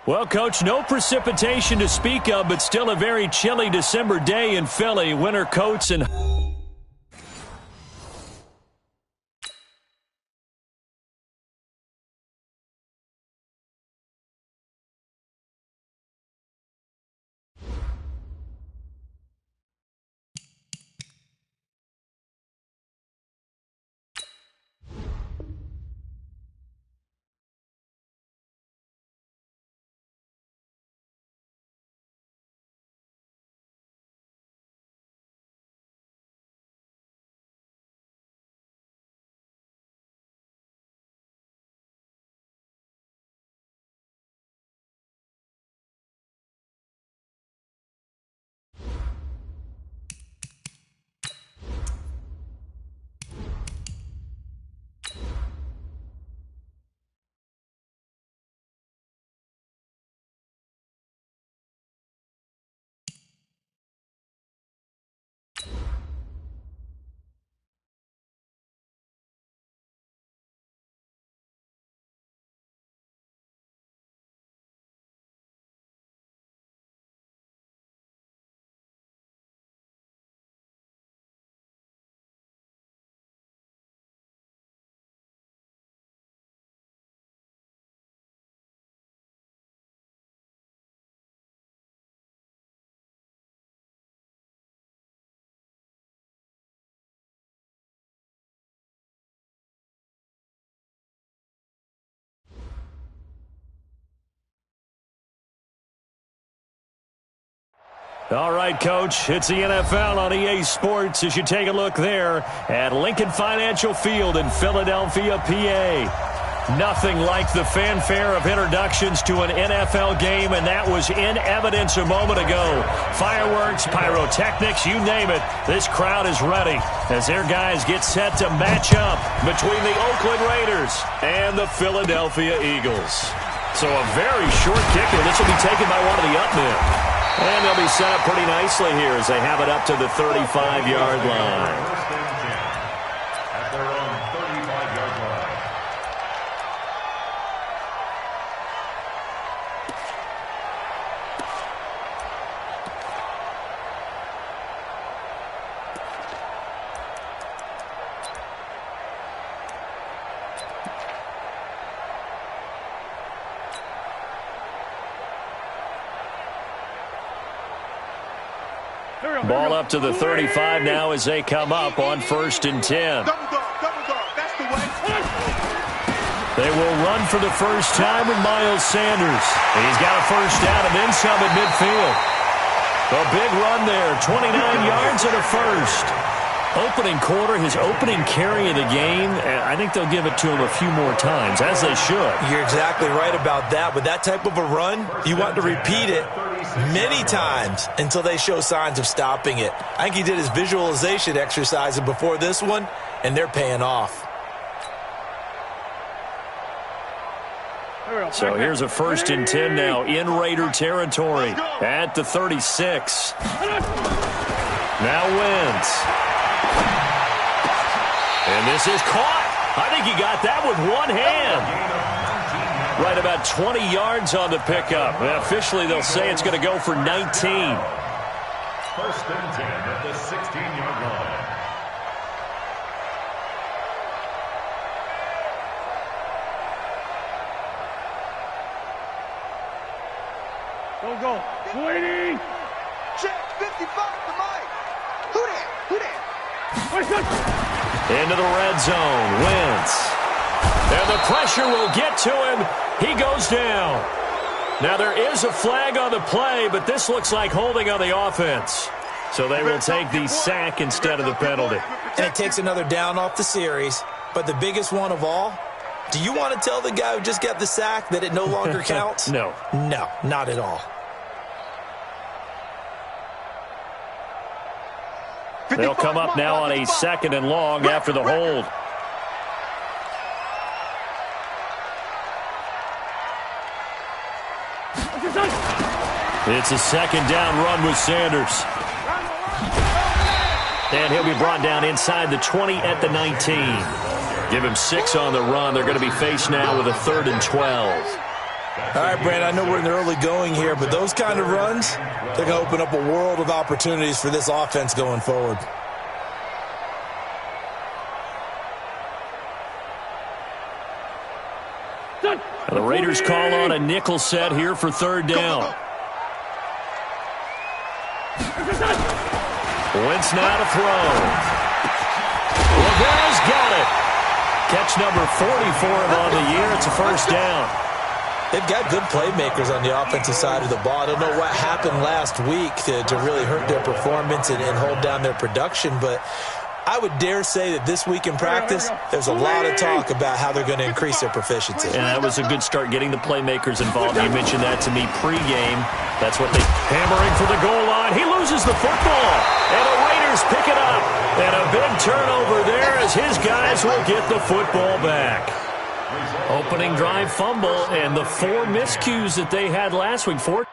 Well, Coach, no precipitation to speak of, but still a very chilly December day in Philly. Winter coats and... All right, Coach, it's the NFL on EA Sports as you take a look there at Lincoln Financial Field in Philadelphia, PA. Nothing like the fanfare of introductions to an NFL game, and that was in evidence a moment ago. Fireworks, pyrotechnics, you name it. This crowd is ready as their guys get set to match up between the Oakland Raiders and the Philadelphia Eagles. So a very short kicker. This will be taken by one of the up men. And they'll be set up pretty nicely here as they have it up to the 35-yard line. At their own 35-yard line. Ball up to the 35 now as they come up on 1st and 10. They will run for the first time with Miles Sanders. He's got a first down and then some at midfield. A big run there, 29 yards and a first. Opening quarter, his opening carry of the game, I think they'll give it to him a few more times, as they should. You're exactly right about that. With that type of a run, you want to repeat it many times until they show signs of stopping it. I think he did his visualization exercise before this one, and they're paying off. So here's a 1st and 10 now in Raider territory at the 36. Now Wentz. And this is caught. I think he got that with one hand. Right about 20 yards on the pickup. And officially, they'll say it's going to go for 19. 1st and 10 at the 16-yard line. Go. Waiting. Check 55 to Mike. Who that? Into the red zone. Wentz. And the pressure will get to him. He goes down. Now there is a flag on the play, but this looks like holding on the offense. So they will take the sack instead of the penalty. And it takes another down off the series. But the biggest one of all, do you want to tell the guy who just got the sack that it no longer counts? No. No, not at all. They'll come up now on a 2nd and long after the hold. It's a 2nd down run with Sanders. And he'll be brought down inside the 20 at the 19. Give him 6 on the run. They're going to be faced now with a 3rd and 12. All right, Brandon, I know we're in the early going here, but those kind of runs, they're going to open up a world of opportunities for this offense going forward. The Raiders call on a nickel set here for third down. Wentz now to throw. Rivera's got it. Catch number 44 on the year. It's a first down. They've got good playmakers on the offensive side of the ball. I don't know what happened last week to really hurt their performance and hold down their production, but I would dare say that this week in practice, there's a lot of talk about how they're going to increase their proficiency. And that was a good start, getting the playmakers involved. You mentioned that to me pregame. That's what they hammering for the goal line. He loses the football, and the Raiders pick it up. And a big turnover there as his guys will get the football back. Opening drive fumble, and the 4 miscues that they had last week. 4.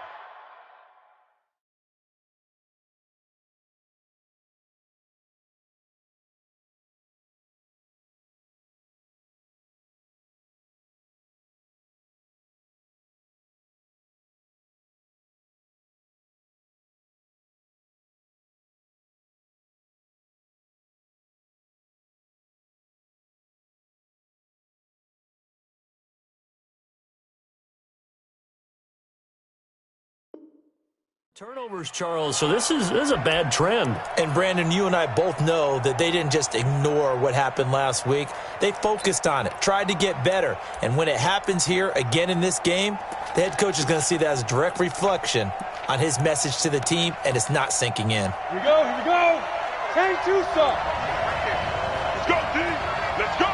Turnovers, Charles, so this is a bad trend. And, Brandon, you and I both know that they didn't just ignore what happened last week. They focused on it, tried to get better. And when it happens here again in this game, the head coach is going to see that as a direct reflection on his message to the team, and it's not sinking in. Here we go, here we go. 10-2 stop. Let's go, D. Let's go.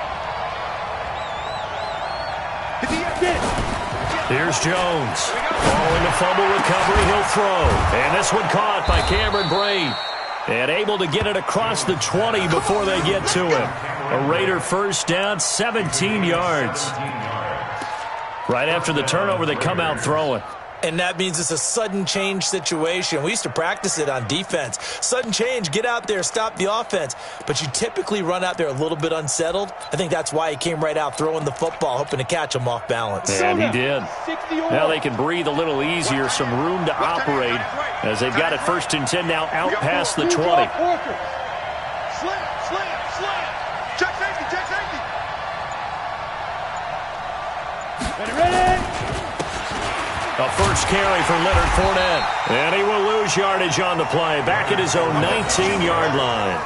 Here's Jones. Following the fumble recovery, he'll throw. And this one caught by Cameron Brate. And able to get it across the 20 before they get to him. A Raider first down, 17 yards. Right after the turnover, they come out throwing. And that means it's a sudden change situation. We used to practice it on defense. Sudden change, get out there, stop the offense. But you typically run out there a little bit unsettled. I think that's why he came right out throwing the football, hoping to catch him off balance. And he did. Now they can breathe a little easier, some room to operate as they've got it first and 10 now out past the 20. Slam, slam, slam. Check safety, check safety. Ready. A first carry for Leonard Fournette. And he will lose yardage on the play. Back at his own 19-yard line.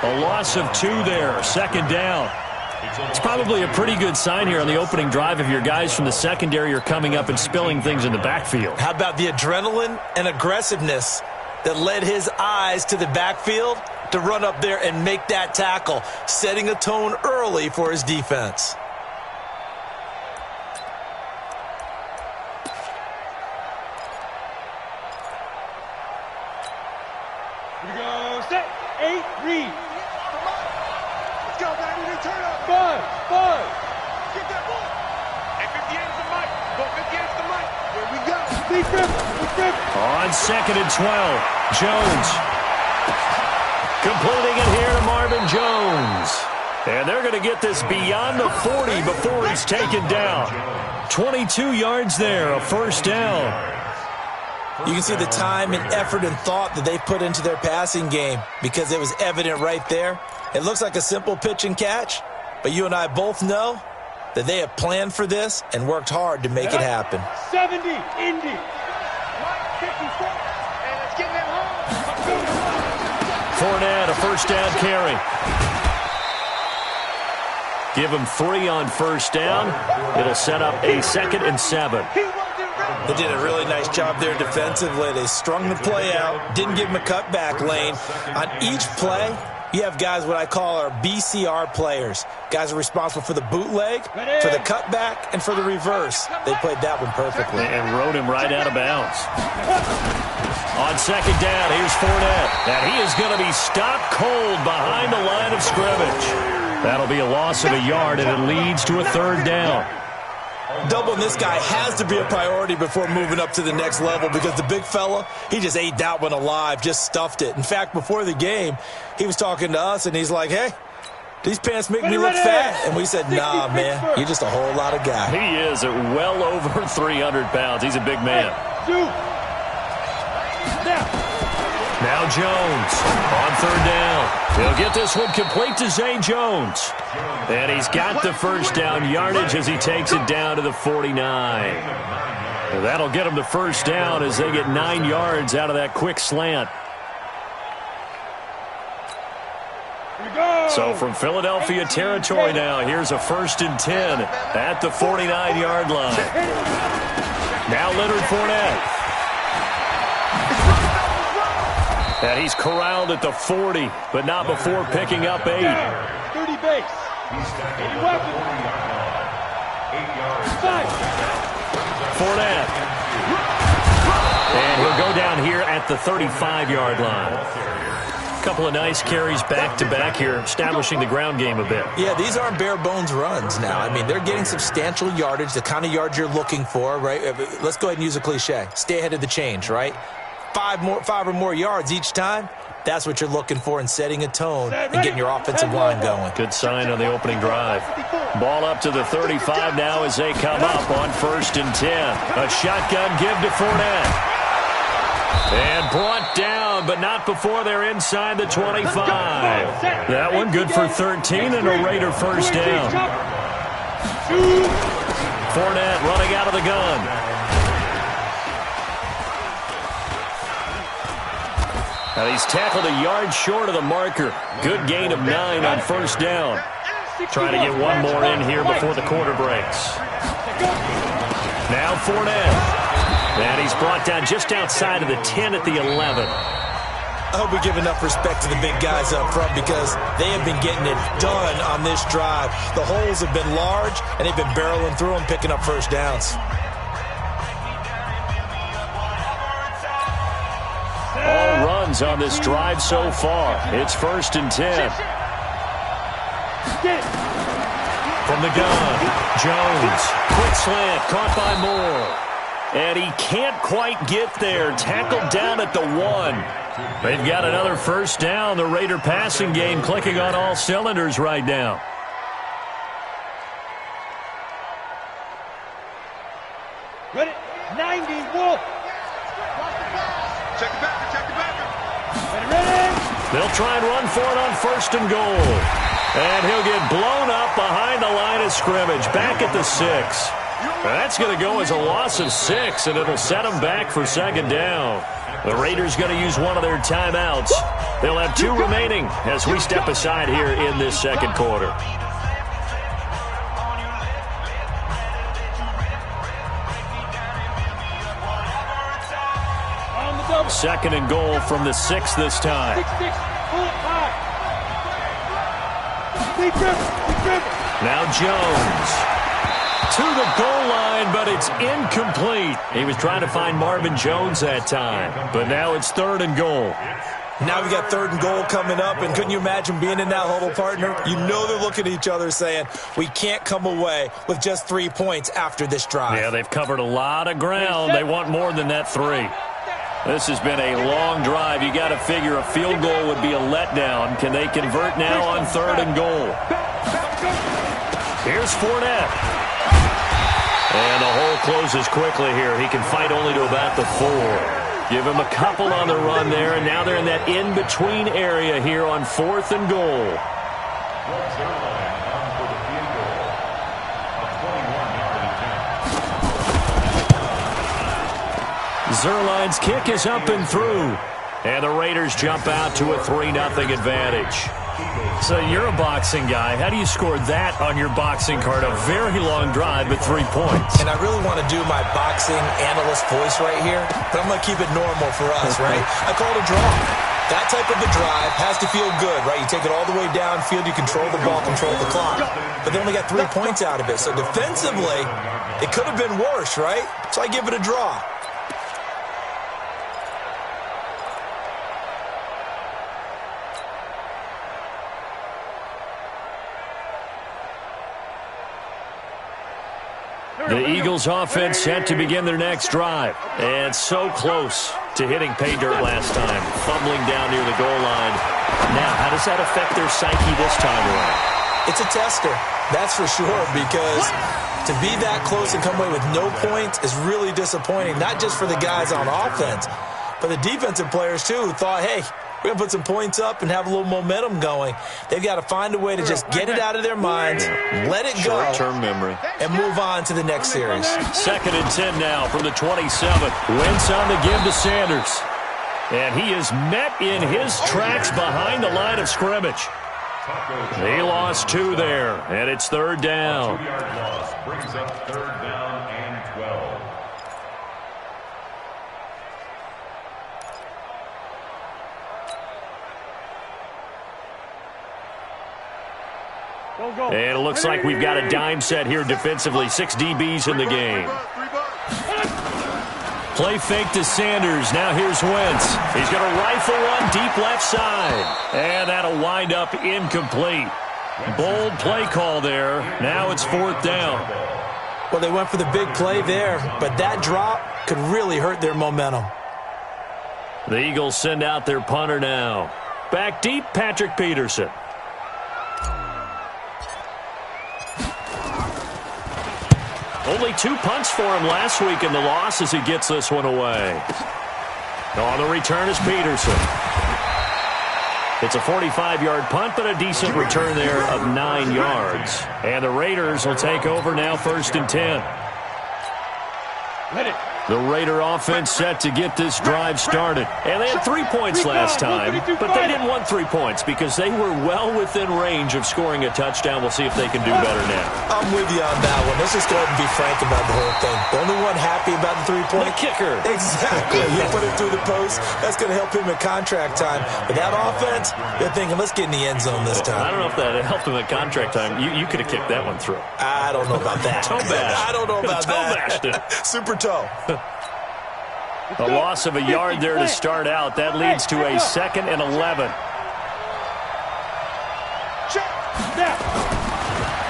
A loss of 2 there. Second down. It's probably a pretty good sign here on the opening drive if your guys from the secondary are coming up and spilling things in the backfield. How about the adrenaline and aggressiveness that led his eyes to the backfield to run up there and make that tackle, setting a tone early for his defense. Here we go. Set. 8. Read. Let's go, baby. Return up. 5. Get that ball. Hey, 58's the mic. Go 58's the mic. Here we go. Big grip. On second and 12, Jones. Completing it here to Marvin Jones. And they're going to get this beyond the 40 before he's taken down. 22 yards there, a first down. You can see the time and effort and thought that they put into their passing game because it was evident right there. It looks like a simple pitch and catch, but you and I both know that they have planned for this and worked hard to make it happen. 70. Indy. 54. And let's get them home. Fournette, a first down carry. Give him 3 on first down. It'll set up a 2nd and 7. They did a really nice job there defensively. They strung the play out, didn't give him a cutback lane. On each play, you have guys what I call our BCR players. Guys are responsible for the bootleg, for the cutback, and for the reverse. They played that one perfectly. And rode him right out of bounds. On second down, here's Fournette. And he is going to be stopped cold behind the line of scrimmage. That'll be a loss of a yard, and it leads to a third down. Doubling this guy has to be a priority before moving up to the next level because the big fella, he just ate that one alive, just stuffed it. In fact, before the game, he was talking to us, and he's like, hey, These pants make me look fat. And we said, nah, man, you're just a whole lot of guy. He is at well over 300 pounds. He's a big man. Now Jones on third down. He'll get this one complete to Zay Jones. And he's got the first down yardage as he takes it down to the 49. And that'll get him the first down as they get 9 yards out of that quick slant. So from Philadelphia territory now, here's a 1st and 10 at the 49-yard line. Now Leonard Fournette. And he's corralled at the 40, but not before picking up 8. 30 base. 81. Fournette. And he'll go down here at the 35-yard line. A couple of nice carries back-to-back here, establishing the ground game a bit. Yeah, these aren't bare-bones runs now. I mean, they're getting substantial yardage, the kind of yards you're looking for, right? Let's go ahead and use a cliche. Stay ahead of the change, right? 5 or more yards each time, that's what you're looking for in setting a tone and getting your offensive line going. Good sign on the opening drive. Ball up to the 35 now as they come up on 1st and 10. A shotgun give to Fournette. And brought down, but not before they're inside the 25. That one good for 13 and a Raider first down. Fournette running out of the gun. And he's tackled a yard short of the marker. Good gain of 9 on first down. Trying to get one more in here before the quarter breaks. Now Fournette. And he's brought down just outside of the 10 at the 11. I hope we give enough respect to the big guys up front because they have been getting it done on this drive. The holes have been large, and they've been barreling through them, picking up first downs. All runs on this drive so far. It's 1st and 10. From the gun, Jones. Quick slant, caught by Moore. And he can't quite get there. Tackled down at the 1. They've got another first down. The Raider passing game clicking on all cylinders right now. Ready? 90, Wolf. Check the backer. Ready? They'll try and run for it on 1st and goal. And he'll get blown up behind the line of scrimmage. Back at the 6. That's going to go as a loss of 6, and it'll set them back for 2nd down. The Raiders going to use one of their timeouts. They'll have 2 remaining as we step aside here in this 2nd quarter. On the double. 2nd and goal from the 6 this time. 6, pull it high. Big dribble. Now Jones. To the goal line, but it's incomplete. He was trying to find Marvin Jones that time, but now it's 3rd and goal. Now we got 3rd and goal coming up, and couldn't you imagine being in that huddle, partner? You know they're looking at each other saying, we can't come away with just 3 points after this drive. Yeah, they've covered a lot of ground. They want more than that 3. This has been a long drive. You got to figure a field goal would be a letdown. Can they convert now on 3rd and goal? Here's Fournette. And the hole closes quickly here. He can fight only to about the 4. Give him a couple on the run there, and now they're in that in-between area here on 4th and goal. Zuerlein's kick is up and through. And the Raiders jump out to a 3-0 advantage. So you're a boxing guy. How do you score that on your boxing card? A very long drive, but 3 points. And I really want to do my boxing analyst voice right here, but I'm going to keep it normal for us, right? I call it a draw. That type of a drive has to feel good, right? You take it all the way downfield, you control the ball, control the clock. But they only got 3 points out of it. So defensively, it could have been worse, right? So I give it a draw. The Eagles offense set to begin their next drive. And so close to hitting pay dirt last time. Fumbling down near the goal line. Now, how does that affect their psyche this time around? It's a tester, that's for sure, because to be that close and come away with no points is really disappointing, not just for the guys on offense, but the defensive players, too, who thought, hey, we're going to put some points up and have a little momentum going. They've got to find a way to just get it out of their minds, let it go, short-term memory, and move on to the next series. 2nd and 10 now from the 27. Wentz on the give to Sanders. And he is met in his tracks behind the line of scrimmage. He lost 2 there, and it's 3rd down. 2-yard loss brings up 3rd down and 12. And it looks like we've got a dime set here defensively. 6 DBs in the game. Play fake to Sanders. Now here's Wentz. He's going to rifle one deep left side. And that'll wind up incomplete. Bold play call there. Now it's 4th down. Well, they went for the big play there, but that drop could really hurt their momentum. The Eagles send out their punter now. Back deep, Patrick Peterson. Only 2 punts for him last week in the loss as he gets this one away. On the return is Peterson. It's a 45-yard punt, but a decent return there of 9 yards. And the Raiders will take over now 1st and 10. The Raider offense set to get this drive started. And they had 3 points last time, but they didn't want 3 points because they were well within range of scoring a touchdown. We'll see if they can do better now. I'm with you on that one. Let's just go ahead and be frank about the whole thing. The only one happy about the 3-point? The kicker. Exactly. You put it through the post. That's going to help him in contract time. But that offense, they're thinking, let's get in the end zone this time. I don't know if that helped him at contract time. You could have kicked that one through. I don't know about that. Toe bash. I don't know about that. Toe bashed it. Super toe. A loss of a yard there to start out. That leads to a 2nd and 11.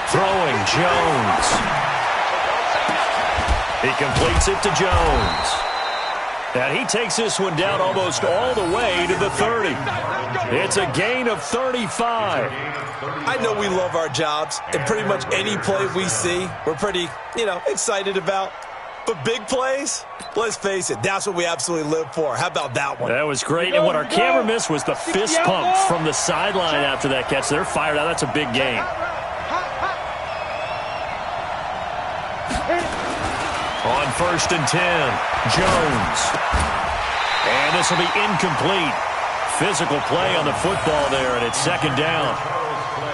Throwing Jones. He completes it to Jones. And he takes this one down almost all the way to the 30. It's a gain of 35. I know we love our jobs, and pretty much any play we see, we're pretty, excited about. But big plays, let's face it, that's what we absolutely live for. How about that one? That was great. And what our camera missed was the fist pump from the sideline after that catch. They're fired out. That's a big gain. On 1st and 10, Jones. And this will be incomplete. Physical play on the football there, and it's 2nd down.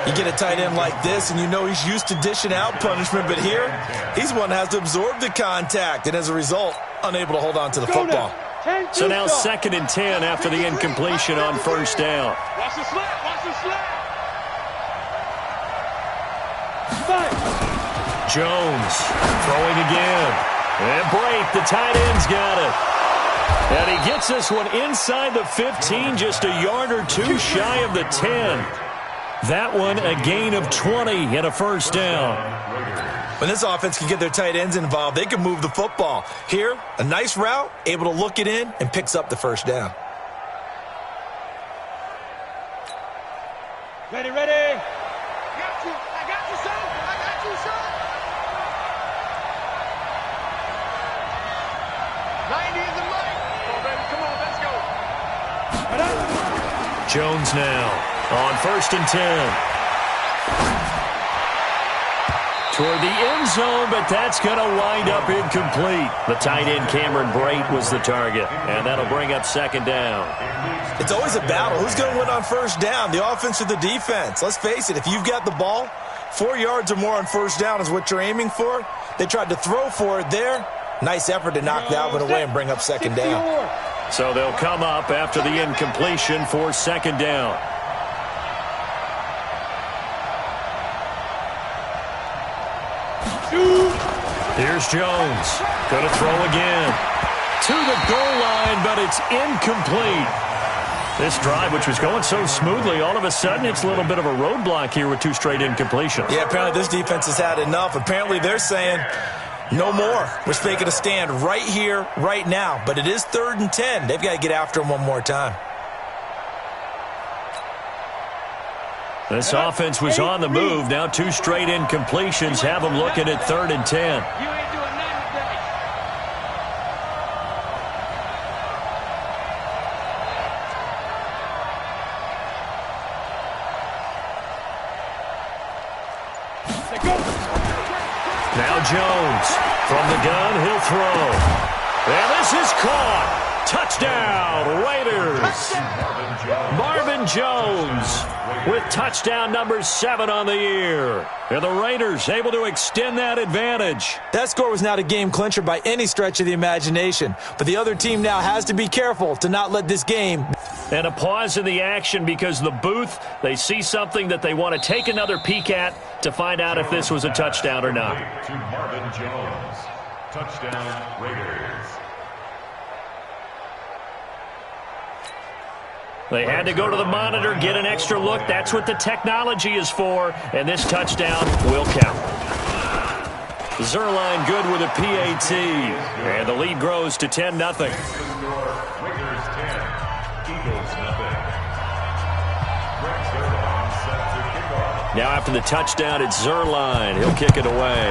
You get a tight end like this, and you know he's used to dishing out punishment, but here, he's one that has to absorb the contact, and as a result, unable to hold on to the football. So now 2nd and 10 after the incompletion on 1st down. Watch the slap. Watch the slap. Jones throwing again. And break. The tight end's got it. And he gets this one inside the 15, just a yard or 2 shy of the 10. That one a gain of 20 and a 1st down. When this offense can get their tight ends involved, they can move the football. Here, a nice route, able to look it in, and picks up the 1st down. Ready, ready. I got you, son. I got you, son. 90 in the mic. Come on, baby. Come on, let's go. Jones now on 1st and 10. Toward the end zone, but that's going to wind up incomplete. The tight end, Cameron Brate, was the target, and that'll bring up 2nd down. It's always a battle. Who's going to win on 1st down, the offense or the defense? Let's face it, if you've got the ball, 4 yards or more on 1st down is what you're aiming for. They tried to throw for it there. Nice effort to knock that one away and bring up 2nd down. So they'll come up after the incompletion for 2nd down. Here's Jones. Going to throw again. To the goal line, but it's incomplete. This drive, which was going so smoothly, all of a sudden it's a little bit of a roadblock here with 2 straight incompletions. Yeah, apparently this defense has had enough. Apparently they're saying, no more. We're making a stand right here, right now. But it is 3rd and 10. They've got to get after him one more time. This offense was on the move. Now 2 straight incompletions have them looking at 3rd and 10. You ain't doing nothing today. Let's go. Now Jones from the gun. He'll throw. And this is caught. Touchdown, Raiders. Marvin Jones with touchdown number 7 on the year. And the Raiders able to extend that advantage. That score was not a game clincher by any stretch of the imagination. But the other team now has to be careful to not let this game. And a pause in the action because the booth, they see something that they want to take another peek at to find out if this was a touchdown or not. To Marvin Jones. Touchdown, Raiders. They had to go to the monitor, get an extra look. That's what the technology is for. And this touchdown will count. Zerline good with a PAT. And the lead grows to 10-0. Raiders 10, Eagles nothing. Zerline set to kick off. Now after the touchdown, it's Zerline. He'll kick it away.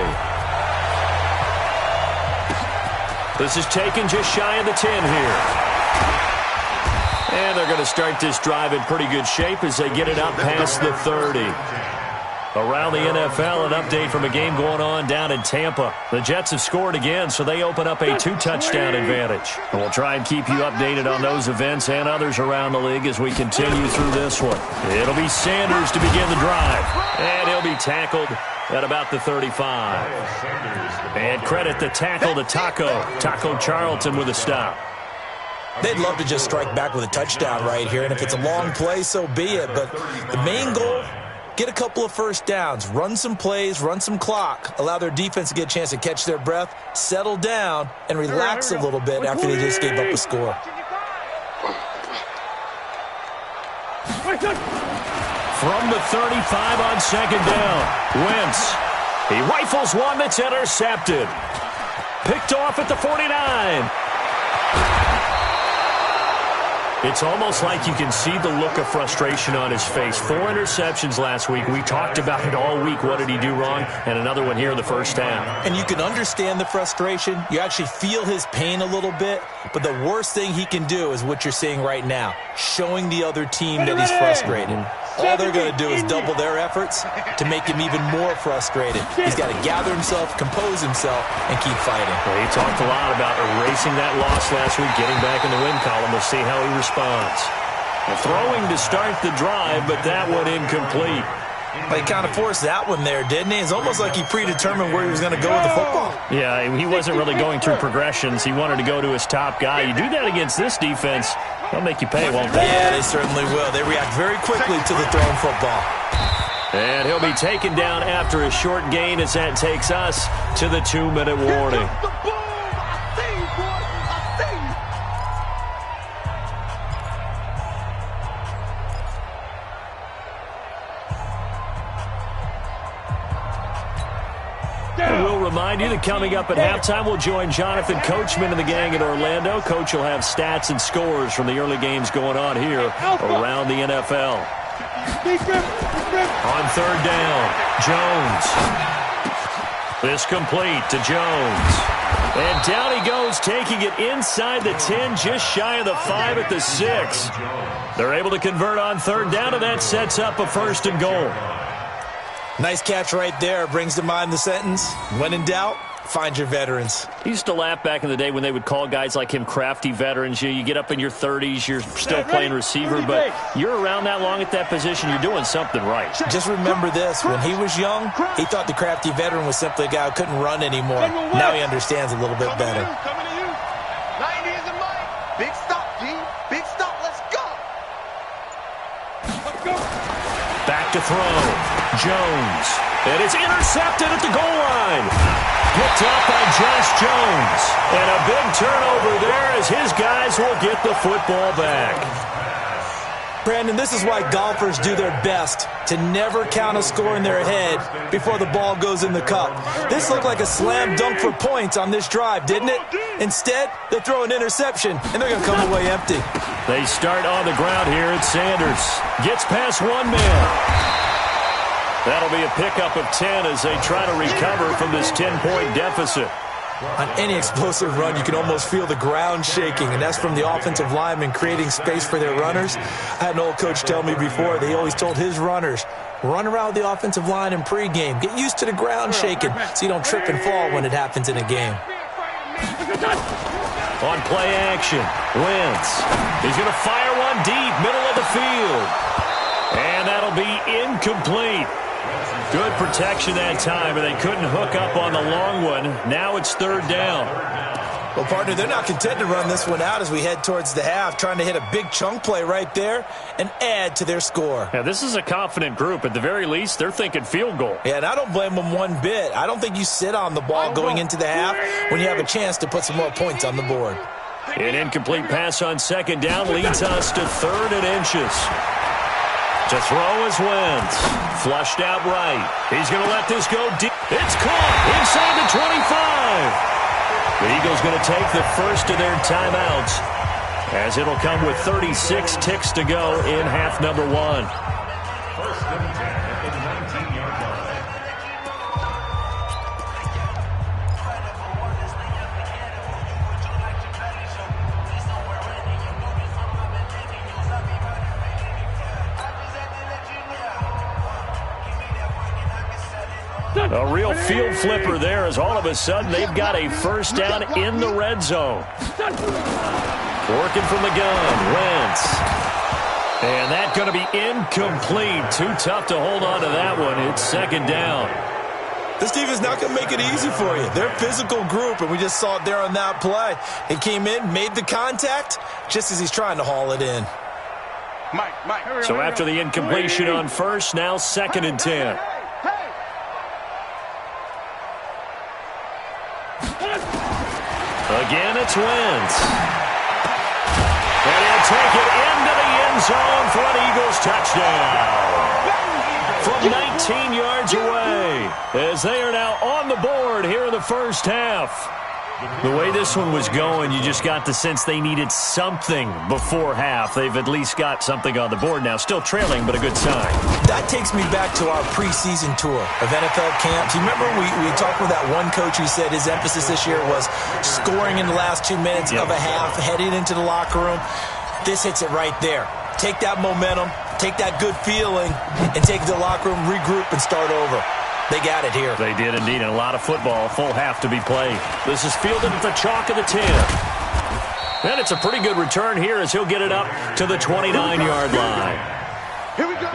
This is taken just shy of the 10 here. And they're going to start this drive in pretty good shape as they get it up past the 30. Around the NFL, an update from a game going on down in Tampa. The Jets have scored again, so they open up a 2-touchdown advantage. And we'll try and keep you updated on those events and others around the league as we continue through this one. It'll be Sanders to begin the drive. And he'll be tackled at about the 35. And credit the tackle to Taco Charlton with a stop. They'd love to just strike back with a touchdown right here, and if it's a long play, so be it. But the main goal, get a couple of first downs, run some plays, run some clock, allow their defense to get a chance to catch their breath, settle down, and relax a little bit after they just gave up a score. From the 35 on 2nd down, Wentz. He rifles one that's intercepted. Picked off at the 49. It's almost like you can see the look of frustration on his face. 4 interceptions last week. We talked about it all week. What did he do wrong? And another one here in the first half. And you can understand the frustration. You actually feel his pain a little bit. But the worst thing he can do is what you're seeing right now, showing the other team that he's frustrated. All they're going to do is double their efforts to make him even more frustrated. He's got to gather himself, compose himself, and keep fighting. Well, he talked a lot about erasing that loss last week, getting back in the win column. We'll see how he responds. Throwing to start the drive, but that one incomplete. Well, he kind of forced that one there, didn't he? It's almost like he predetermined where he was going to go with the football. Yeah, he wasn't really going through progressions. He wanted to go to his top guy. You do that against this defense, they'll make you pay, won't they? Yeah, they certainly will. They react very quickly to the thrown football. And he'll be taken down after a short gain as that takes us to the 2-minute warning. And we'll remind you that coming up at halftime, we'll join Jonathan Coachman and the gang in Orlando. Coach will have stats and scores from the early games going on here around the NFL. On 3rd down, Jones. This complete to Jones. And down he goes, taking it inside the 10, just shy of the 5 at the 6. They're able to convert on 3rd down, and that sets up a 1st and goal. Nice catch right there. Brings to mind the sentence, when in doubt, find your veterans. I used to laugh back in the day when they would call guys like him crafty veterans. You get up in your 30s, you're still playing receiver, but you're around that long at that position, you're doing something right. Just remember this, when he was young, he thought the crafty veteran was simply a guy who couldn't run anymore. Now he understands a little bit better. Coming to you. 90 is a mic. Big stop, G. Big stop. Let's go. Back to throw. Jones. And it's intercepted at the goal line. Picked up by Josh Jones. And a big turnover there as his guys will get the football back. Brandon, this is why golfers do their best to never count a score in their head before the ball goes in the cup. This looked like a slam dunk for points on this drive, didn't it? Instead, they throw an interception, and they're going to come away empty. They start on the ground here at Sanders. Gets past one man. That'll be a pickup of 10 as they try to recover from this 10-point deficit. On any explosive run, you can almost feel the ground shaking, and that's from the offensive linemen creating space for their runners. I had an old coach tell me before, they always told his runners, run around the offensive line in pregame. Get used to the ground shaking so you don't trip and fall when it happens in a game. On play action, Wentz. He's going to fire one deep, middle of the field. And that'll be incomplete. Good protection that time, and they couldn't hook up on the long one. Now it's third down. Well, partner, they're not content to run this one out as we head towards the half, trying to hit a big chunk play right there and add to their score. Yeah, this is a confident group. At the very least, they're thinking field goal. Yeah, and I don't blame them one bit. I don't think you sit on the ball going into the half when you have a chance to put some more points on the board. An incomplete pass on second down leads us to third and inches. To throw is Wentz. Flushed out right. He's going to let this go deep. It's caught inside the 25. The Eagles going to take the first of their timeouts as it'll come with 36 ticks to go in half number one. First and 10 at the 19-yard line. A real field flipper there as all of a sudden they've got a first down in the red zone. Working from the gun, Wentz. And that's going to be incomplete. Too tough to hold on to that one. It's second down. This defense is not going to make it easy for you. They're a physical group, and we just saw it there on that play. It came in, made the contact, just as he's trying to haul it in. Mike. So after the incompletion on first, now second and 10. Again, it's Wentz. And he'll take it into the end zone for an Eagles touchdown. From 19 yards away, as they are now on the board here in the first half. The way this one was going, you just got the sense they needed something before half. They've at least got something on the board now. Still trailing, but a good sign. That takes me back to our preseason tour of NFL camps. You remember we talked with that one coach who said his emphasis this year was scoring in the last 2 minutes of a half, heading into the locker room. This hits it right there. Take that momentum, take that good feeling, and take it to the locker room, regroup, and start over. They got it here. They did indeed, and a lot of football, full half to be played. This is fielded at the chalk of the 10. And it's a pretty good return here as he'll get it up to the 29-yard line. Here we go.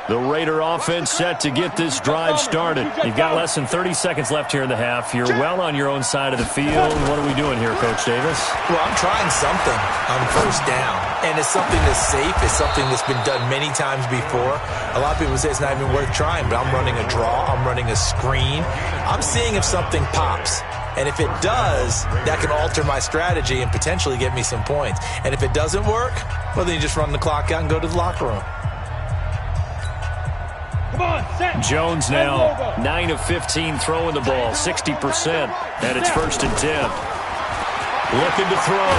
The Raider offense set to get this drive started. You've got less than 30 seconds left here in the half. You're well on your own side of the field. What are we doing here, Coach Davis? Well, I'm trying something on first down, and it's something that's safe. It's something that's been done many times before. A lot of people say it's not even worth trying, but I'm running a draw. I'm running a screen. I'm seeing if something pops. And if it does, that can alter my strategy and potentially get me some points. And if it doesn't work, well, then you just run the clock out and go to the locker room. Jones now 9 of 15 throwing the ball, 60%, and it's first and 10. Looking to throw.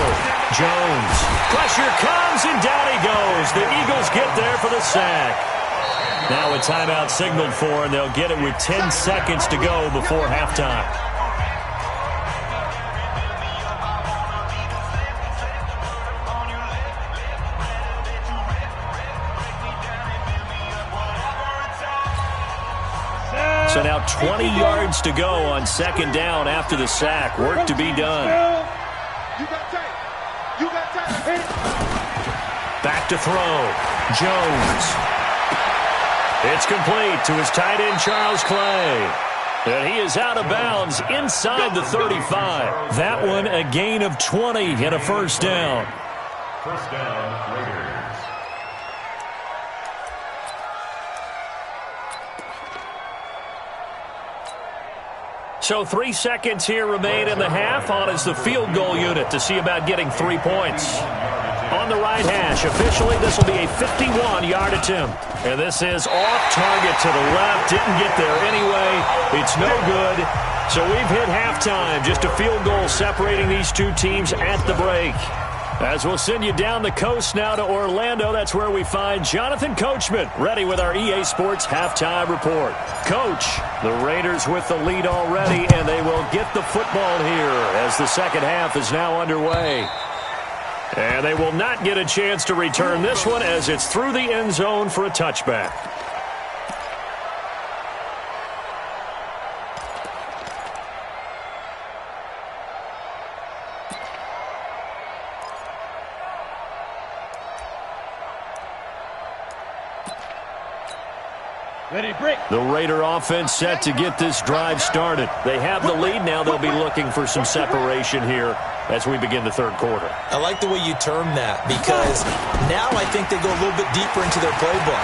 Jones. Pressure comes, and down he goes. The Eagles get there for the sack. Now a timeout signaled for, and they'll get it with 10 seconds to go before halftime. So now 20 yards to go on second down after the sack. Work to be done. Back to throw. Jones. It's complete to his tight end, Charles Clay. And he is out of bounds inside the 35. That one a gain of 20 and a first down. First down, Raiders. So 3 seconds here remain in the half. On is the field goal unit to see about getting 3 points. on the right hash. Officially, this will be a 51-yard attempt. And this is off target to the left. Didn't get there anyway. It's no good. So we've hit halftime. Just a field goal separating these two teams at the break. As we'll send you down the coast now to Orlando, that's where we find Jonathan Coachman, ready with our EA Sports halftime report. Coach, the Raiders with the lead already, and they will get the football here as the second half is now underway. And they will not get a chance to return this one as it's through the end zone for a touchback. The Raider offense set to get this drive started. They have the lead now. They'll be looking for some separation here as we begin the third quarter. I like the way you term that because now I think they go a little bit deeper into their playbook.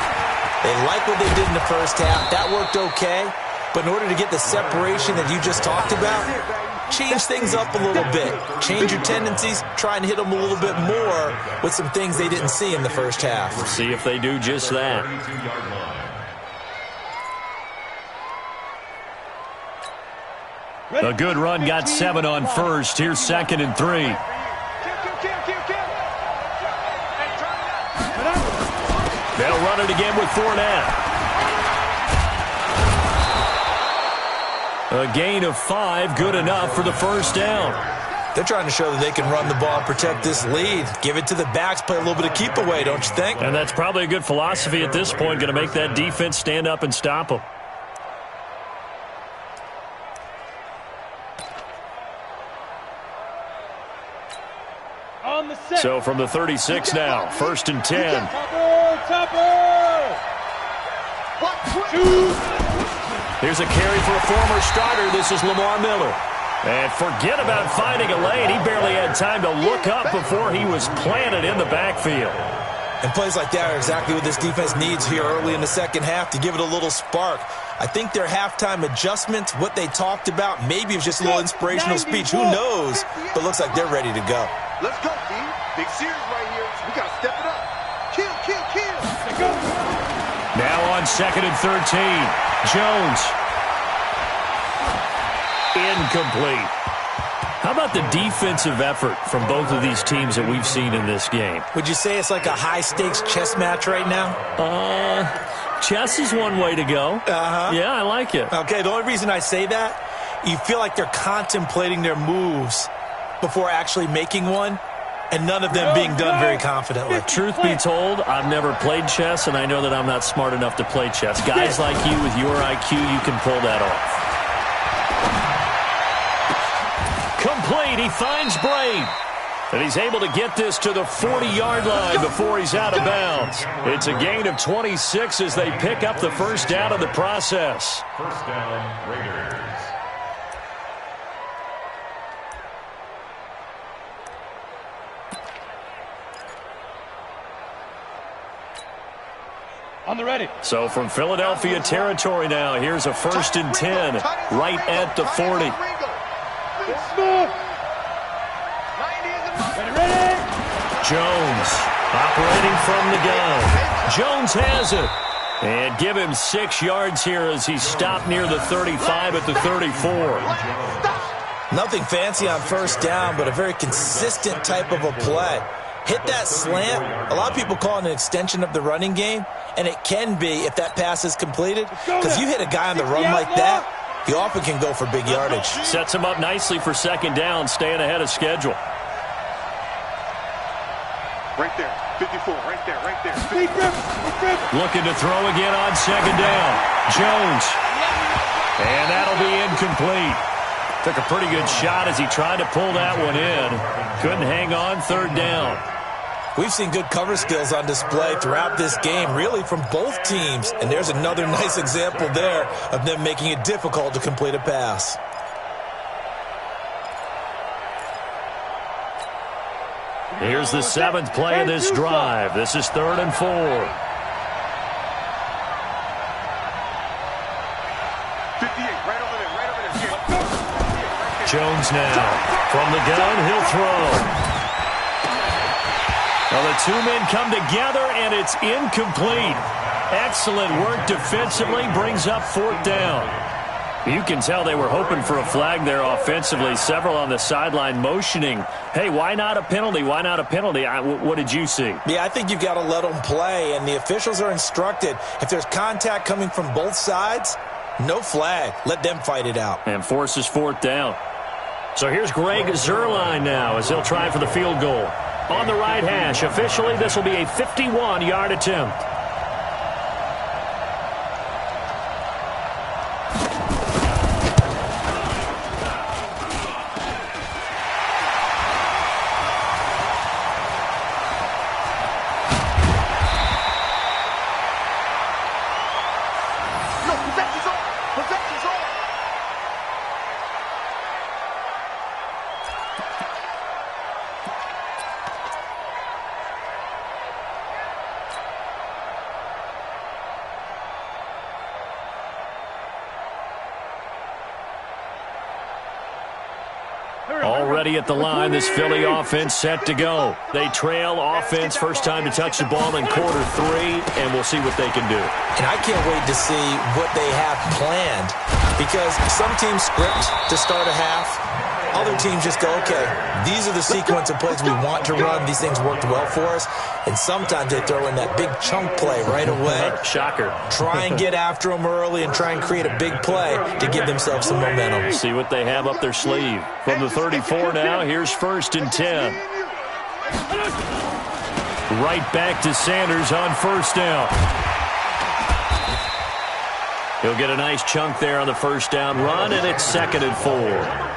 They like what they did in the first half. That worked okay. But in order to get the separation that you just talked about, change things up a little bit. Change your tendencies. Try and hit them a little bit more with some things they didn't see in the first half. We'll see if they do just that. A good run, got 7 on first. Here's 2nd and 3. They'll run it again with Fournette. A gain of 5, good enough for the first down. They're trying to show that they can run the ball and protect this lead. Give it to the backs, play a little bit of keep away, don't you think? And that's probably a good philosophy at this point, going to make that defense stand up and stop them. So from the 36 now, 1st and 10. Here's a carry for a former starter. This is Lamar Miller. And forget about finding a lane. He barely had time to look up before he was planted in the backfield. And plays like that are exactly what this defense needs here early in the second half to give it a little spark. I think their halftime adjustments, what they talked about, maybe it was just a little inspirational speech. Who knows? But looks like they're ready to go. Let's go, D. Big series right here. We got to step it up. Kill, kill, kill. Let's go. Now on 2nd and 13. Jones. Incomplete. How about the defensive effort from both of these teams that we've seen in this game? Would you say it's like a high-stakes chess match right now? Chess is one way to go. Yeah, I like it. Okay, the only reason I say that, you feel like they're contemplating their moves before actually making one, and none of them being done very confidently. Truth be told, I've never played chess, and I know that I'm not smart enough to play chess. Guys like you with your IQ, you can pull that off. Complete. He finds Braid. And he's able to get this to the 40-yard line before he's out of bounds. It's a gain of 26 as they pick up the first down of the process. First down, Raiders. On the ready. So from Philadelphia territory now, here's a 1st and 10 right at the 40. Ready. Jones operating from the gun. Jones has it. And give him 6 yards here as he's stopped near the 35 at the 34. Nothing fancy on first down, but a very consistent type of a play. Hit that slant. A lot of people call it an extension of the running game, and it can be if that pass is completed. Because you hit a guy on the run like that, he often can go for big yardage. Sets him up nicely for second down, staying ahead of schedule. Right there, 54, right there, right there. Looking to throw again on second down. Jones. And that'll be incomplete. Took a pretty good shot as he tried to pull that one in. Couldn't hang on, third down. We've seen good cover skills on display throughout this game, really from both teams. And there's another nice example there of them making it difficult to complete a pass. Here's the 7th play of this drive. This is 3rd and 4. 58, right over there, right over there. Jones now. From the gun, he'll throw. Well, the two men come together, and it's incomplete. Excellent work defensively, brings up 4th down. You can tell they were hoping for a flag there offensively. Several on the sideline motioning, hey, why not a penalty? Why not a penalty? What did you see? Yeah, I think you've got to let them play, and the officials are instructed. If there's contact coming from both sides, no flag. Let them fight it out. And forces 4th down. So here's Greg Zuerlein now as he'll try for the field goal. On the right hash, officially this will be a 51-yard attempt. Already at the line, this Philly offense set to go. They trail offense, first time to touch the ball in quarter 3, and we'll see what they can do. And I can't wait to see what they have planned, because some teams script to start a half. Other teams just go, okay, these are the sequence of plays we want to run. These things worked well for us. And sometimes they throw in that big chunk play right away. Shocker. Try and get after them early and try and create a big play to give themselves some momentum. See what they have up their sleeve. From the 34 now, here's 1st and 10. Right back to Sanders on 1st down. He'll get a nice chunk there on the 1st down run, and it's 2nd and 4.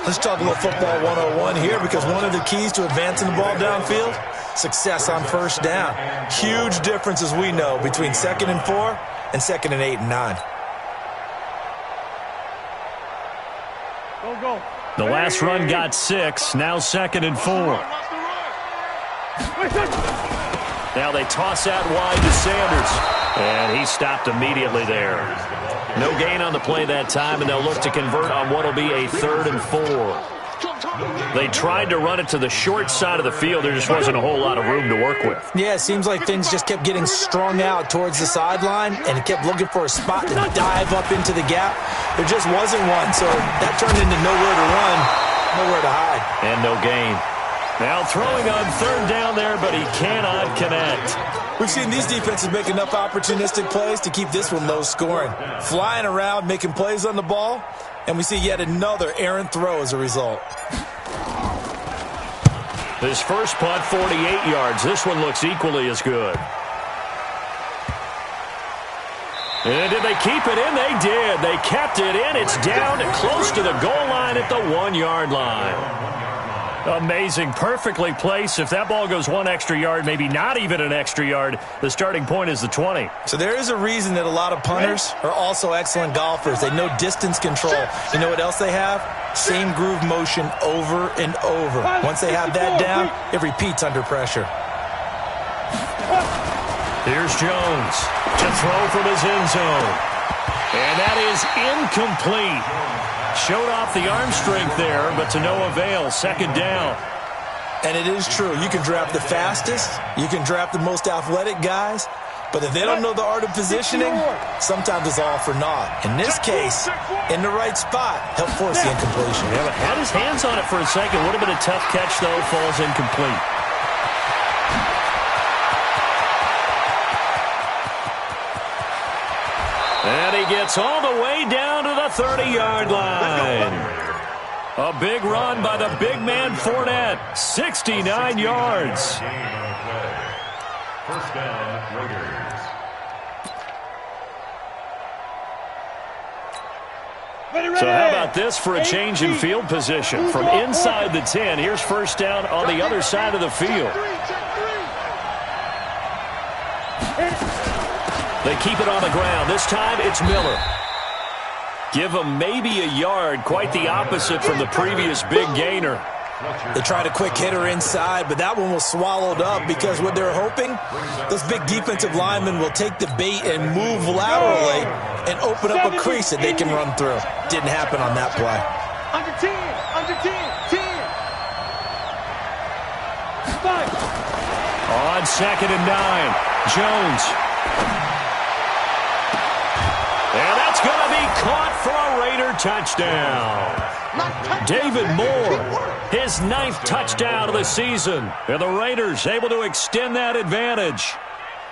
Let's talk a little football 101 here, because one of the keys to advancing the ball downfield, success on 1st down. Huge difference, as we know, between 2nd and 4 and 2nd and 8 and 9. Go. The last run got 6, now 2nd and 4. Now they toss out wide to Sanders, and he stopped immediately there. No gain on the play that time, and they'll look to convert on what will be a 3rd and 4. They tried to run it to the short side of the field. There just wasn't a whole lot of room to work with. Yeah, it seems like things just kept getting strung out towards the sideline, and it kept looking for a spot to dive up into the gap. There just wasn't one, so that turned into nowhere to run, nowhere to hide. And no gain. Now throwing on 3rd down there, but he cannot connect. We've seen these defenses make enough opportunistic plays to keep this one low scoring. Flying around, making plays on the ball, and we see yet another errant throw as a result. His first punt, 48 yards. This one looks equally as good. And did they keep it in? They did. They kept it in. It's down close to the goal line at the 1-yard line. Amazing. Perfectly placed. If that ball goes 1 extra yard, maybe not even an extra yard, the starting point is the 20. So there is a reason that a lot of punters are also excellent golfers. They know distance control. You know what else they have? Same groove motion over and over. Once they have that down, it repeats under pressure. Here's Jones to throw from his end zone. And that is incomplete. Showed off the arm strength there, but to no avail. 2nd down. And it is true. You can draft the fastest. You can draft the most athletic guys. But if they don't know the art of positioning, sometimes it's all for naught. In this case, in the right spot, help force the incompletion. Yeah, but had his hands on it for a second. Would have been a tough catch, though. Falls incomplete. And he gets all the way down to the 30-yard line. A big run by the big man Fournette. 69 yards. 1st down, Raiders. So how about this for a change in field position? From inside the 10, here's 1st down on the other side of the field. They keep it on the ground. This time it's Miller. Give him maybe a yard. Quite the opposite from the previous big gainer. They tried a quick hitter inside, but that one was swallowed up because what they're hoping, those big defensive linemen will take the bait and move laterally and open up a crease that they can run through. Didn't happen on that play. Under 10, under 10, 10. 5. On 2nd and 9, Jones. And that's going to be caught for a Raider touchdown. David Moore, his 9th touchdown of the season. And the Raiders able to extend that advantage.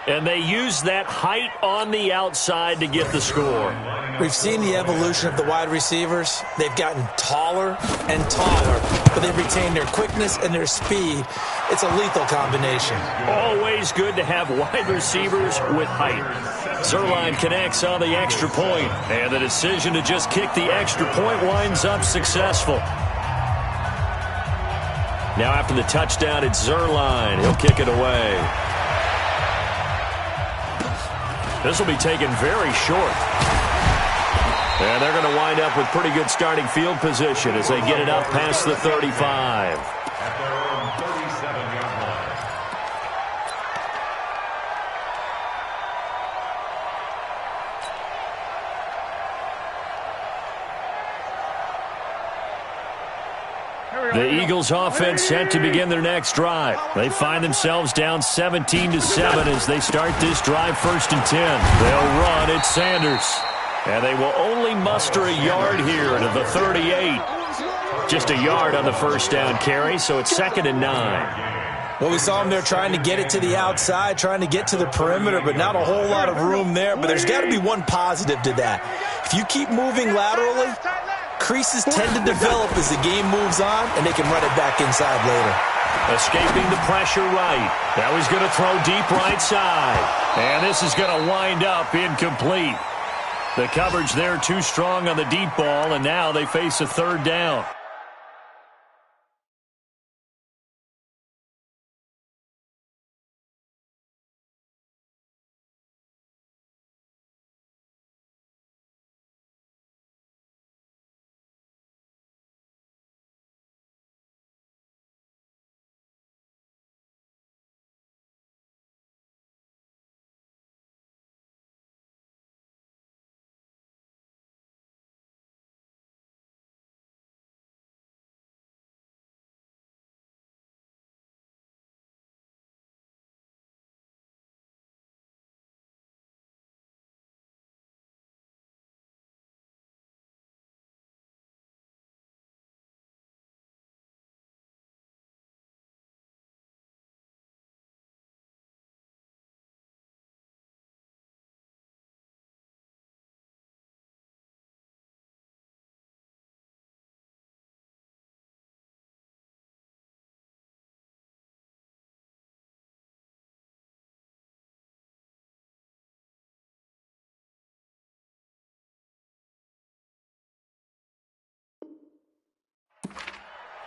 And they use that height on the outside to get the score. We've seen the evolution of the wide receivers. They've gotten taller and taller, but they've retained their quickness and their speed. It's a lethal combination. Always good to have wide receivers with height. Zerline connects on the extra point, and the decision to just kick the extra point winds up successful. Now after the touchdown, it's Zerline. He'll kick it away. This will be taken very short. And they're going to wind up with pretty good starting field position as they get it up past the 35. At their own 37-yard line. The Eagles offense set to begin their next drive. They find themselves down 17-7 as they start this drive 1st and 10. They'll run. It's Sanders. And they will only muster a yard here to the 38. Just a yard on the first down carry, so it's 2nd and 9. Well, we saw them there trying to get it to the outside, trying to get to the perimeter, but not a whole lot of room there. But there's got to be one positive to that. If you keep moving laterally, creases tend to develop as the game moves on, and they can run it back inside later. Escaping the pressure right. Now he's going to throw deep right side. And this is going to wind up incomplete. The coverage there too strong on the deep ball, and now they face a 3rd down.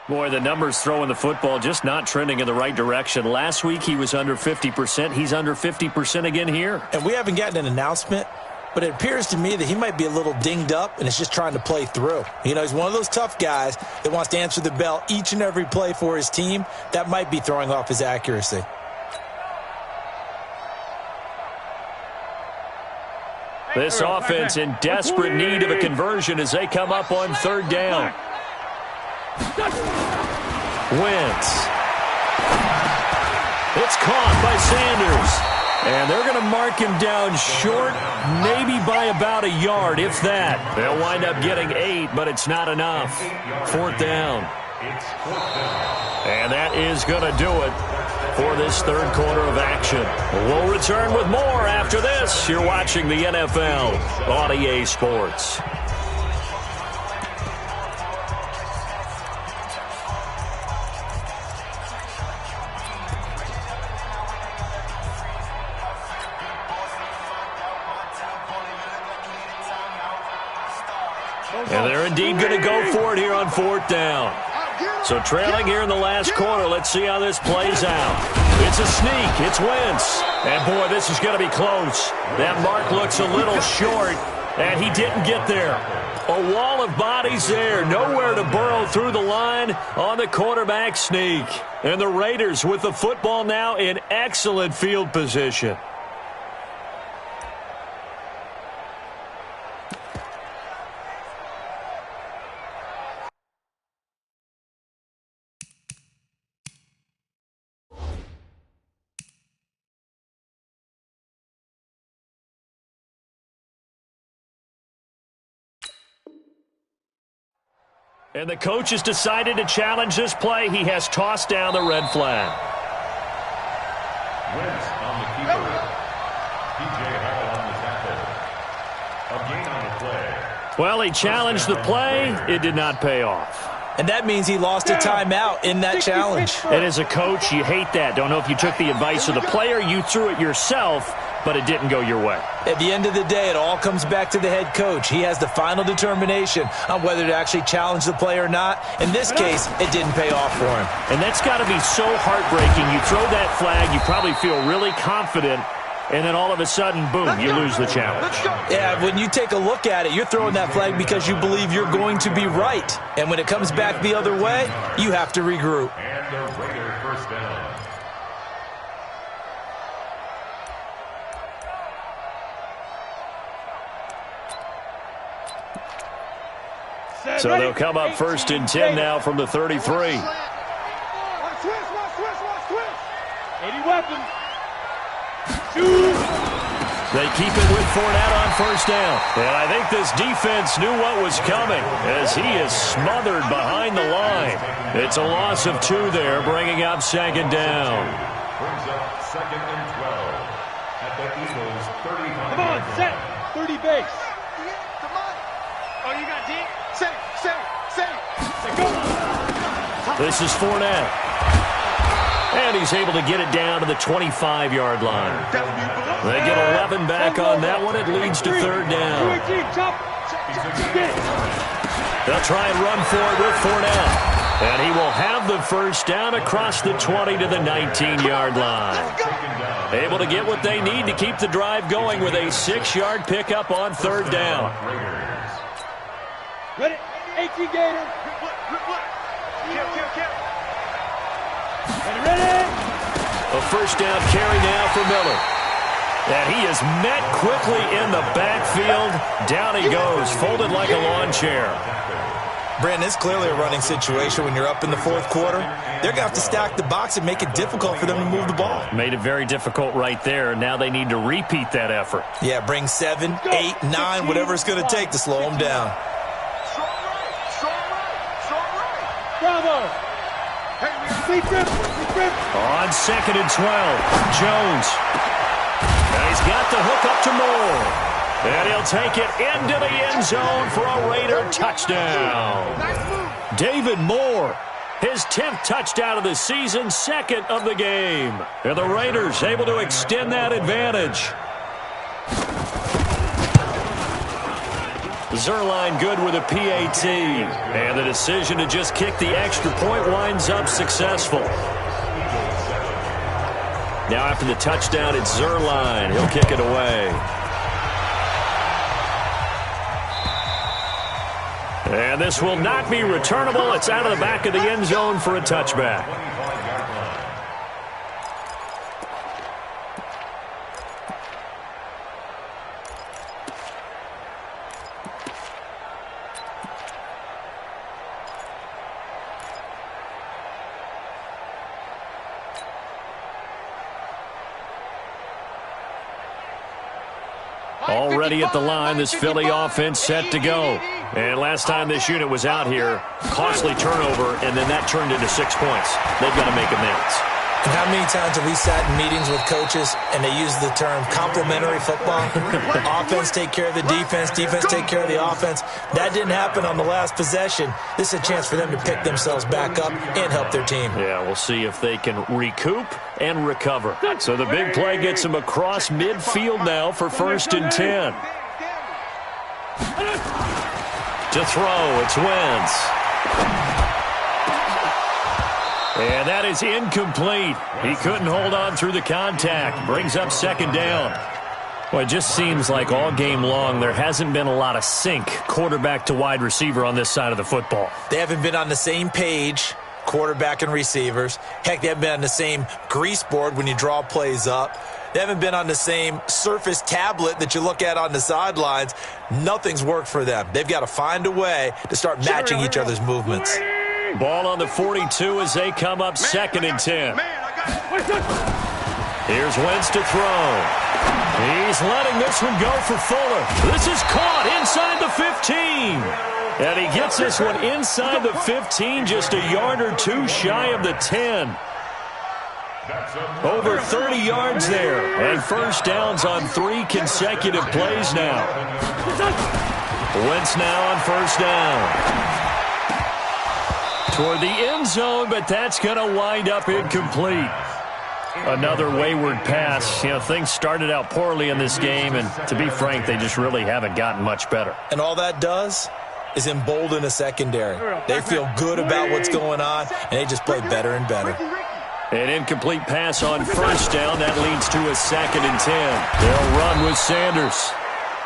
Boy, the numbers throwing the football just not trending in the right direction. Last week he was under 50%. He's under 50% again here. And we haven't gotten an announcement, but it appears to me that he might be a little dinged up and is just trying to play through. You know, he's one of those tough guys that wants to answer the bell each and every play for his team. That might be throwing off his accuracy. This offense in desperate need of a conversion as they come up on 3rd down. Wentz. It's caught by Sanders. And they're going to mark him down short, maybe by about a yard, if that. They'll wind up getting 8, but it's not enough. 4th down. And that is going to do it for this 3rd quarter of action. We'll return with more after this. You're watching the NFL on EA Sports. And they're indeed going to go for it here on 4th down. So trailing here in the last quarter, let's see how this plays out. It's a sneak. It's Wentz. And, boy, this is going to be close. That mark looks a little short, and he didn't get there. A wall of bodies there. Nowhere to burrow through the line on the quarterback sneak. And the Raiders with the football now in excellent field position. And the coach has decided to challenge this play. He has tossed down the red flag. Wentz on the keeper. P.J. Hall on the tackle. A gain on the play. Well, he challenged the play. It did not pay off. And that means he lost a timeout in that challenge. And as a coach, you hate that. Don't know if you took the advice of the player, you threw it yourself, but it didn't go your way. At the end of the day, it all comes back to the head coach. He has the final determination on whether to actually challenge the play or not. In this case, it didn't pay off for him. And that's got to be so heartbreaking. You throw that flag, you probably feel really confident, and then all of a sudden, boom, you lose the challenge. Yeah, when you take a look at it, you're throwing that flag because you believe you're going to be right. And when it comes back the other way, you have to regroup. And the Raider first down. So they'll come up 1st and 10 now from the 33. Switch. 80 weapons. They keep it with Fournette on 1st down. And I think this defense knew what was coming as he is smothered behind the line. It's a loss of 2 there, bringing up 2nd down. Brings up 2nd and 12 at the Eagles' 35. Come on, set. 30 base. Oh, you got D? Say. Go. This is Fournette. And he's able to get it down to the 25-yard line. They get 11 back on that one. It leads to 3rd down. They'll try and run for it with Fournette. And he will have the 1st down across the 20 to the 19-yard line. Able to get what they need to keep the drive going with a 6-yard pickup on 3rd down. Ready? 18 Gator. Ready? A 1st down carry now for Miller. And he is met quickly in the backfield. Down he goes, folded like a lawn chair. Brandon, it's clearly a running situation when you're up in the 4th quarter. They're going to have to stack the box and make it difficult for them to move the ball. Made it very difficult right there. Now they need to repeat that effort. Yeah, bring 7, 8, 9, whatever it's going to take to slow them down. Bravo. Big grip. On 2nd and 12, Jones. And he's got the hook up to Moore. And he'll take it into the end zone for a Raider touchdown. David Moore, his 10th touchdown of the season, 2nd of the game. And the Raiders able to extend that advantage. Zerline good with a PAT. And the decision to just kick the extra point winds up successful. Now after the touchdown, it's Zerline. He'll kick it away. And this will not be returnable. It's out of the back of the end zone for a touchback. Already at the line, this Philly offense set to go. And last time this unit was out here, costly turnover, and then that turned into 6 points. They've got to make amends. And how many times have we sat in meetings with coaches and they use the term complementary football? Offense take care of the defense, defense take care of the offense. That didn't happen on the last possession. This is a chance for them to pick themselves back up and help their team. Yeah, we'll see if they can recoup and recover. So the big play gets them across midfield now for 1st and 10. To throw, it's Wentz. And that is incomplete. He couldn't hold on through the contact. Brings up 2nd down. Well, it just seems like all game long there hasn't been a lot of sync quarterback to wide receiver on this side of the football. They haven't been on the same page, quarterback and receivers. Heck, they haven't been on the same grease board when you draw plays up. They haven't been on the same Surface tablet that you look at on the sidelines. Nothing's worked for them. They've got to find a way to start matching each other's movements. Ball on the 42 as they come up 2nd and 10. Here's Wentz to throw. He's letting this one go for Fuller. This is caught inside the 15. And he gets this one inside the 15, just a yard or two shy of the 10. Over 30 yards there. And first downs on 3 consecutive plays now. Wentz now on first down. Toward the end zone, but that's going to wind up incomplete. Another wayward pass. You know, things started out poorly in this game, and to be frank, they just really haven't gotten much better. And all that does is embolden a secondary. They feel good about what's going on, and they just play better and better. An incomplete pass on first down. That leads to a 2nd and 10. They'll run with Sanders.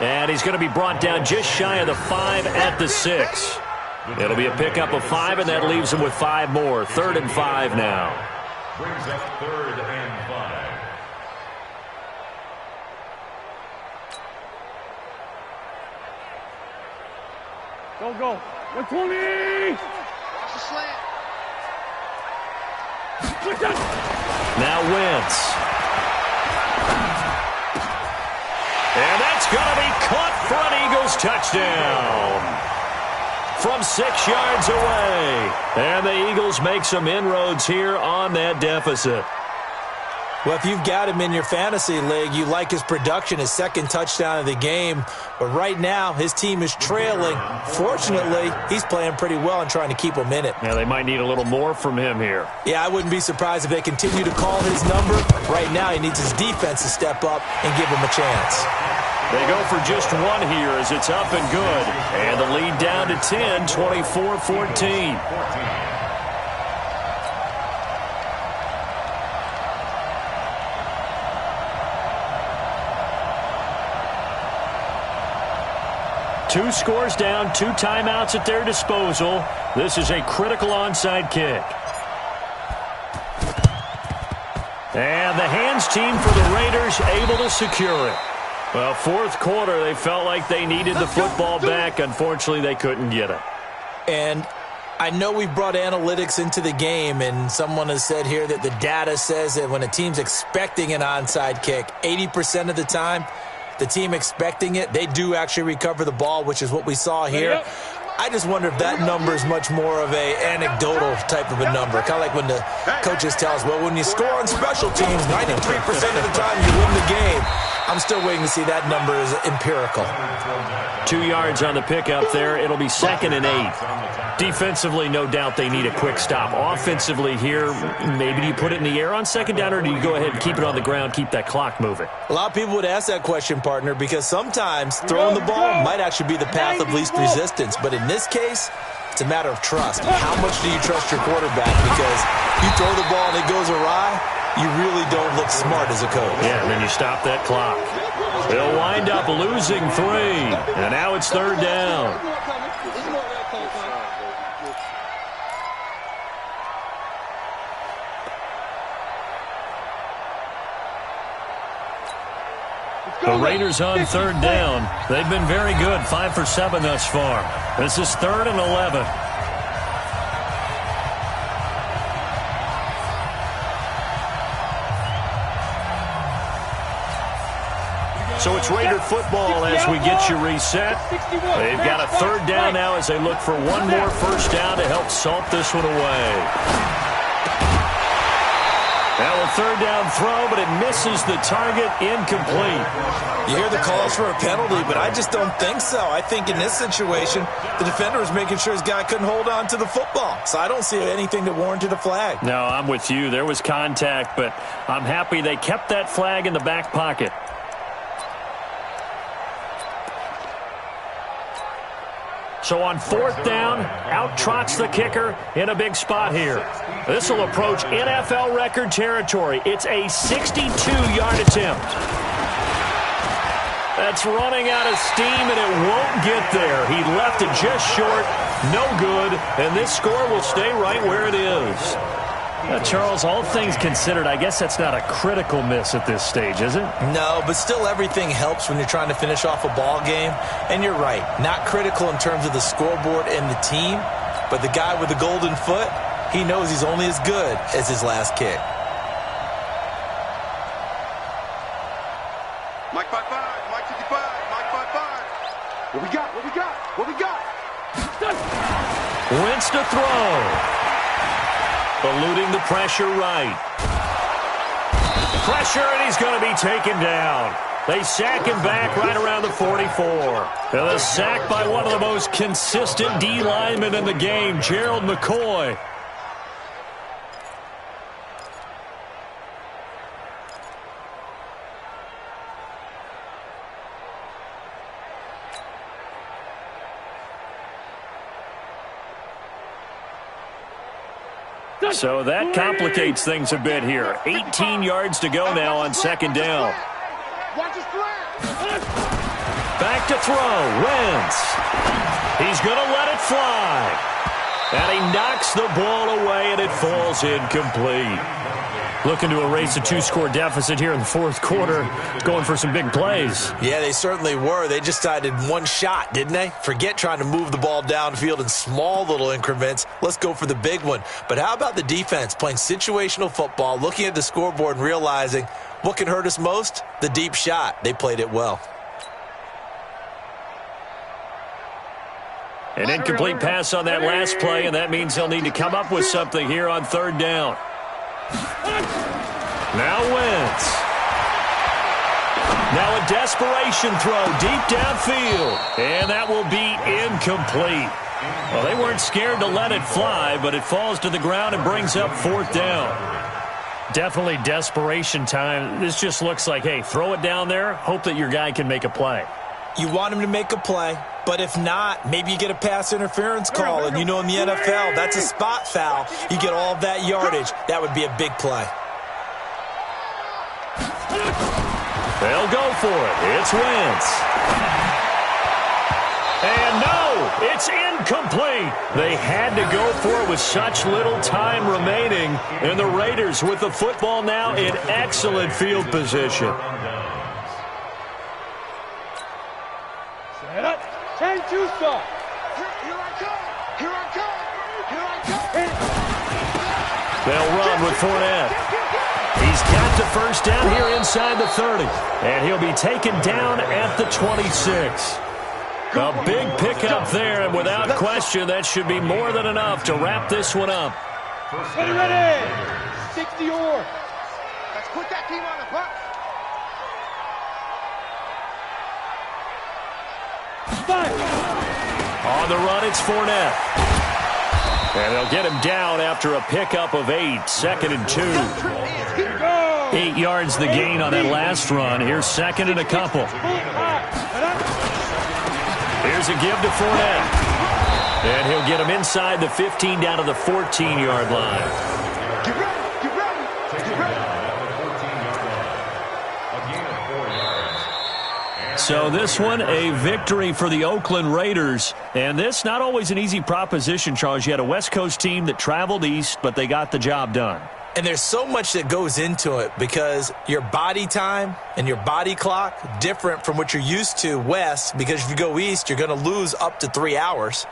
And he's going to be brought down just shy of the 5 at the 6. It'll be a pickup of 5, and that leaves him with 5 more. 3rd and 5 now. Brings up 3rd and 5. Go. 120. Watch the slant. Now Wentz. And that's going to be caught for an Eagles touchdown. From 6 yards away. And the Eagles make some inroads here on that deficit. Well, if you've got him in your fantasy league, you like his production, his 2nd touchdown of the game. But right now, his team is trailing. Fortunately, he's playing pretty well and trying to keep them in it. Yeah, they might need a little more from him here. Yeah, I wouldn't be surprised if they continue to call his number. Right now, he needs his defense to step up and give him a chance. They go for just 1 here as it's up and good. And the lead down to 10, 24-14. 2 scores down, 2 timeouts at their disposal. This is a critical onside kick. And the hands team for the Raiders able to secure it. Well, 4th quarter, they felt like they needed the football back. Unfortunately, they couldn't get it. And I know we've brought analytics into the game, and someone has said here that the data says that when a team's expecting an onside kick, 80% of the time, the team expecting it, they do actually recover the ball, which is what we saw here. I just wonder if that number is much more of a anecdotal type of a number. Kind of like when the coaches tell us, well, when you score on special teams, 93% of the time you win the game. I'm still waiting to see that number is empirical. 2 yards on the pickup there. It'll be 2nd and 8. Defensively, no doubt they need a quick stop. Offensively here, maybe do you put it in the air on 2nd down, or do you go ahead and keep it on the ground, keep that clock moving? A lot of people would ask that question, partner, because sometimes throwing the ball might actually be the path of least resistance. But in this case, it's a matter of trust. How much do you trust your quarterback? Because you throw the ball and it goes awry, you really don't look smart as a coach. Yeah, and then you stop that clock. They'll wind up losing 3, and now it's 3rd down. The Raiders on 3rd down. They've been very good, 5 for 7 thus far. This is 3rd and 11. So it's Raider football as we get you reset. They've got a 3rd down now as they look for 1 more first down to help salt this one away. Now a 3rd down throw, but it misses the target, incomplete. You hear the calls for a penalty, but I just don't think so. I think in this situation, the defender was making sure his guy couldn't hold on to the football. So I don't see anything that warranted a flag. No, I'm with you. There was contact, but I'm happy they kept that flag in the back pocket. So on 4th down, out trots the kicker in a big spot here. This will approach NFL record territory. It's a 62-yard attempt. That's running out of steam, and it won't get there. He left it just short, no good, and this score will stay right where it is. Charles, all things considered, I guess that's not a critical miss at this stage, is it? No, but still everything helps when you're trying to finish off a ball game. And you're right, not critical in terms of the scoreboard and the team, but the guy with the golden foot, he knows he's only as good as his last kick. Mike 5-5, Mike 55, Mike 5-5. What we got? Wentz to throw. Eluding the pressure right. Pressure, and he's going to be taken down. They sack him back right around the 44. And a sack by one of the most consistent D linemen in the game, Gerald McCoy. So that complicates things a bit here. 18 yards to go now on second down. Back to throw. Wentz. He's going to let it fly. And he knocks the ball away, and it falls incomplete. Looking to erase a 2-score deficit here in the fourth quarter, going for some big plays. Yeah, they certainly were. They just decided one shot, didn't they? Forget trying to move the ball downfield in small little increments. Let's go for the big one. But how about the defense playing situational football, looking at the scoreboard and realizing what can hurt us most? The deep shot. They played it well. An incomplete pass on that last play, and that means they'll need to come up with something here on third down. Now Wentz. Now a desperation throw deep downfield. And that will be incomplete. Well, they weren't scared to let it fly, but it falls to the ground and brings up fourth down. Definitely desperation time. This just looks like, hey, throw it down there, hope that your guy can make a play. You want him to make a play, but if not, maybe you get a pass interference call, and you know in the NFL, that's a spot foul. You get all of that yardage. That would be a big play. They'll go for it. It's Wentz. And no, it's incomplete. They had to go for it with such little time remaining, and the Raiders with the football now in excellent field position. Change two stop. Here I come. Here I come. Here I come. They'll run with Fournette. He's got the first down here inside the 30. And he'll be taken down at the 26. A big pickup there, and without question, that should be more than enough to wrap this one up. Ready. 60 or. Let's put that team on the clock. On the run, it's Fournette. And they'll get him down after a pickup of 8, second and 2. 8 yards the gain on that last run. Here's second and a couple. Here's a give to Fournette. And he'll get him inside the 15 down to the 14-yard line. Get ready. Get ready. Get ready. So this one, a victory for the Oakland Raiders. And this, not always an easy proposition, Charles. You had a West Coast team that traveled east, but they got the job done. And there's so much that goes into it because your body time and your body clock different from what you're used to west, because if you go east, you're going to lose up to 3 hours,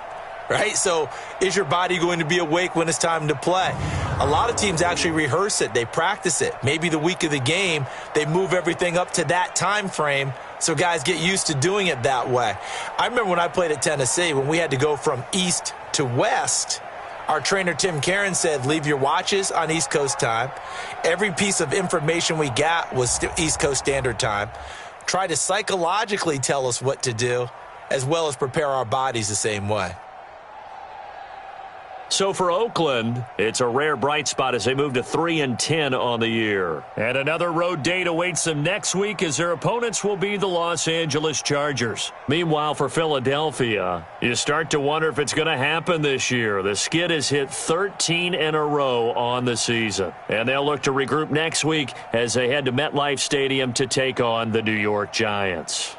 right? So is your body going to be awake when it's time to play? A lot of teams actually rehearse it. They practice it. Maybe the week of the game, they move everything up to that time frame so guys get used to doing it that way. I remember when I played at Tennessee, when we had to go from east to west, our trainer, Tim Karen, said, leave your watches on East Coast time. Every piece of information we got was East Coast Standard Time. Try to psychologically tell us what to do, as well as prepare our bodies the same way. So for Oakland, it's a rare bright spot as they move to 3-10 on the year. And another road date awaits them next week as their opponents will be the Los Angeles Chargers. Meanwhile, for Philadelphia, you start to wonder if it's going to happen this year. The skid has hit 13 in a row on the season. And they'll look to regroup next week as they head to MetLife Stadium to take on the New York Giants.